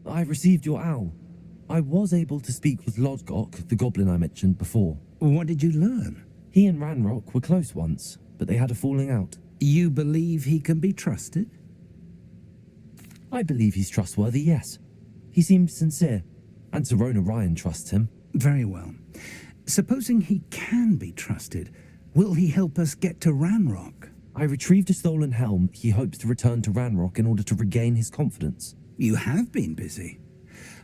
I received your owl. I was able to speak with Lodgok, the goblin I mentioned before. What did you learn? He and Ranrok were close once, but they had a falling out. You believe he can be trusted? I believe he's trustworthy, yes. He seemed sincere, and Serona Ryan trusts him. Very well. Supposing he can be trusted, will he help us get to Ranrok? I retrieved a stolen helm he hopes to return to Ranrok in order to regain his confidence. You have been busy.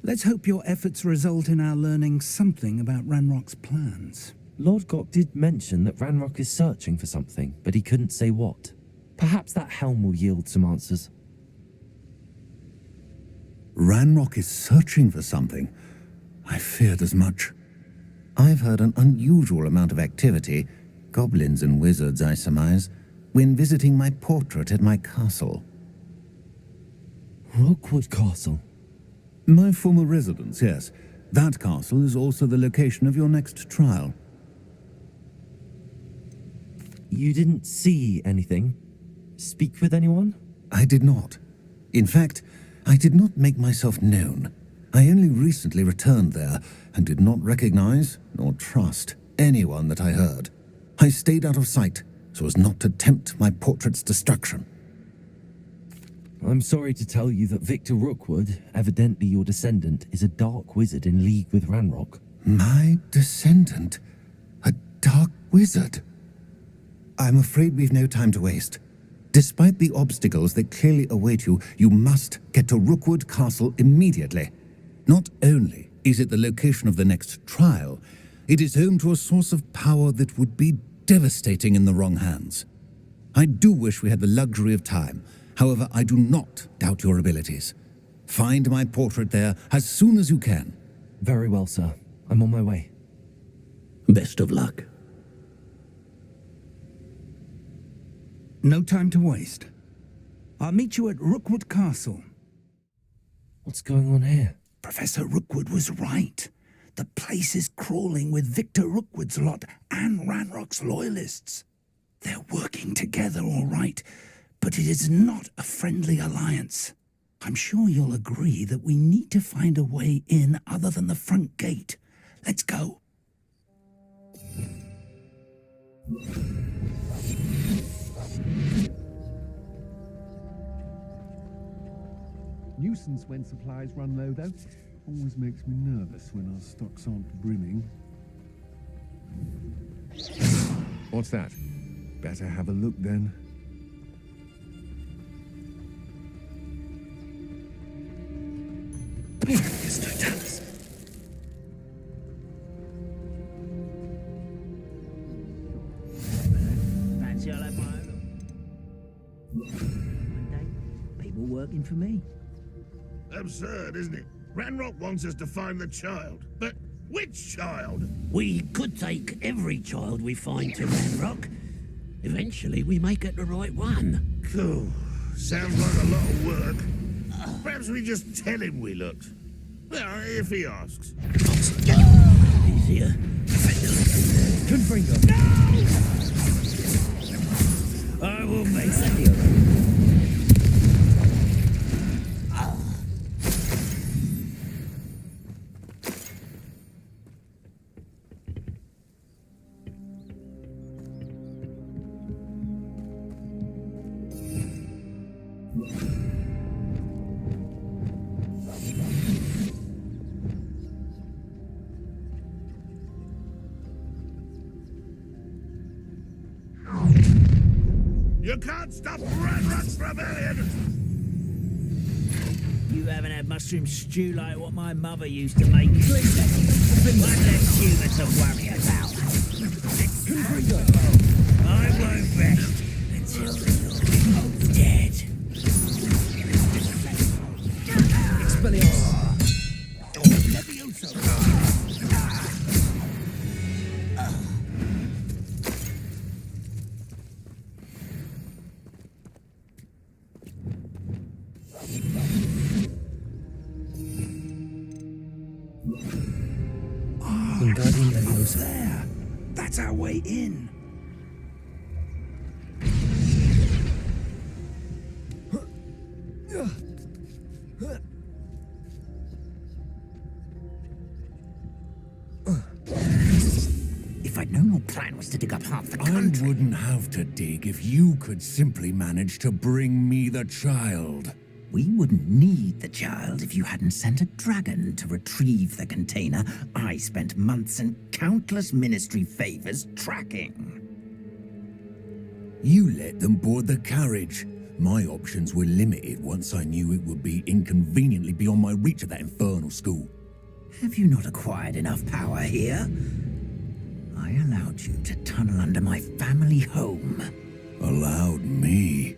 Let's hope your efforts result in our learning something about Ranrock's plans. Lodgok did mention that Ranrok is searching for something, but he couldn't say what. Perhaps that helm will yield some answers. Ranrok is searching for something? I feared as much. I've heard an unusual amount of activity, goblins and wizards, I surmise, when visiting my portrait at my castle. Rookwood Castle? My former residence, yes. That castle is also the location of your next trial. You didn't see anything? Speak with anyone? I did not. In fact, I did not make myself known. I only recently returned there and did not recognize nor trust anyone that I heard. I stayed out of sight so as not to tempt my portrait's destruction. I'm sorry to tell you that Victor Rookwood, evidently your descendant, is a dark wizard in league with Ranrok. My descendant? A dark wizard? I'm afraid we've no time to waste. Despite the obstacles that clearly await you, you must get to Rookwood Castle immediately. Not only is it the location of the next trial, it is home to a source of power that would be devastating in the wrong hands. I do wish we had the luxury of time. However, I do not doubt your abilities. Find my portrait there as soon as you can. Very well, sir. I'm on my way. Best of luck. No time to waste. I'll meet you at Rookwood Castle. What's going on here? Professor Rookwood was right. The place is crawling with Victor Rookwood's lot and Ranrock's loyalists. They're working together, all right, but it is not a friendly alliance. I'm sure you'll agree that we need to find a way in other than the front gate. Let's go. Nuisance when supplies run low, though. Always makes me nervous when our stocks aren't brimming. What's that? Better have a look then. Fancy I'll have my own. One day, people working for me. Absurd, isn't it? Ranrok wants us to find the child, but which child? We could take every child we find to Ranrok. Eventually, we may get the right one. Cool. Sounds like a lot of work. Perhaps we just tell him we looked. Well, if he asks. Easier. Confringo. No! I will make that. You can't stop Ranrok's rebellion! You haven't had mushroom stew like what my mother used to make. One less humour to worry about. I won't rest until you're both dead. Expelliarmus. Levioso. There. That's our way in. I'd known your plan was to dig up half the I country. wouldn't have to dig if you could simply manage to bring me the child. We wouldn't need the child if you hadn't sent a dragon to retrieve the container I spent months and countless ministry favors tracking. You let them board the carriage. My options were limited once I knew it would be inconveniently beyond my reach at that infernal school. Have you not acquired enough power here? I allowed you to tunnel under my family home. Allowed me?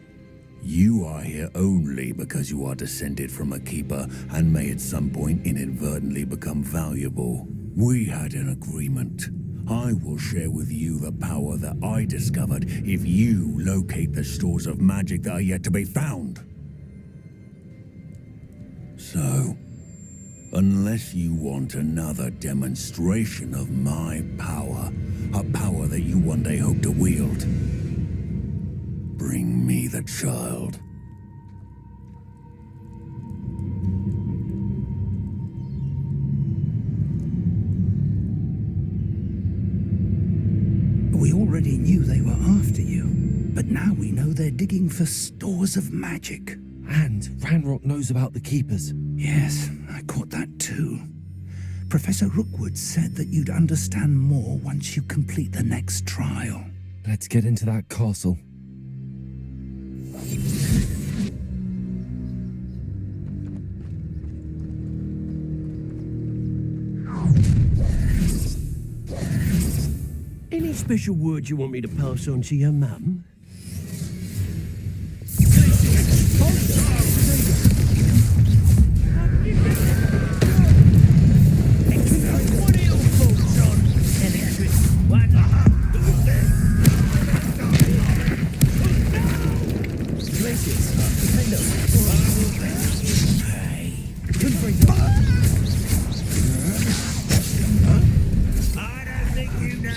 You are here only because you are descended from a keeper and may at some point inadvertently become valuable. We had an agreement. I will share with you the power that I discovered if you locate the stores of magic that are yet to be found. So, unless you want another demonstration of my power, a power that you one day hope to wield, bring me the child. We already knew they were after you, but now we know they're digging for stores of magic. And Ranrok knows about the Keepers. Yes, I caught that too. Professor Rookwood said that you'd understand more once you complete the next trial. Let's get into that castle. Any special words you want me to pass on to your mum? What are your thoughts on electric wagon? I don't think you know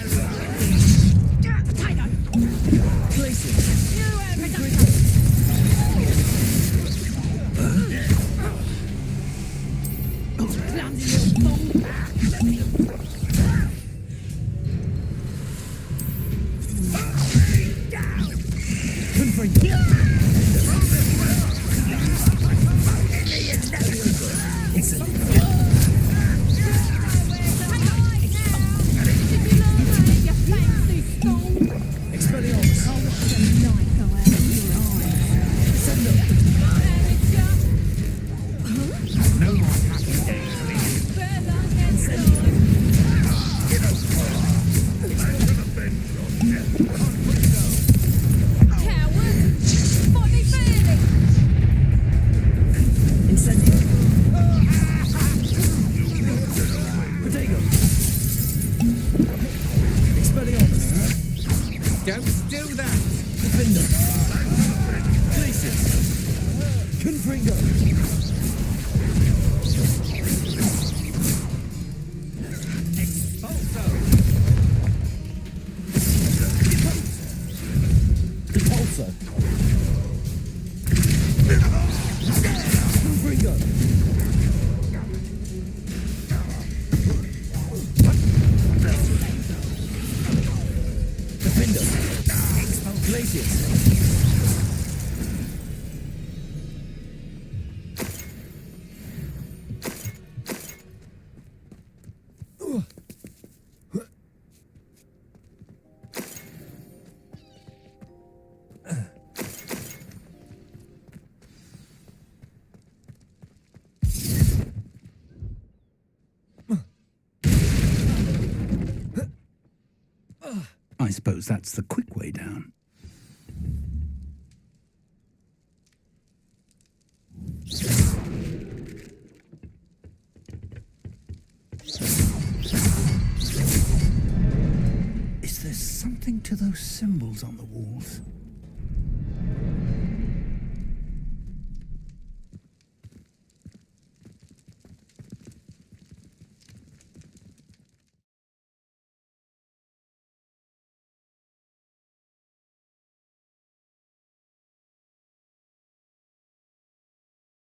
Don't do that! Defender! Places! Confringo! Repulsor! Confringo! Defender! Glacius! I suppose that's the quick way down. Is there something to those symbols on the walls?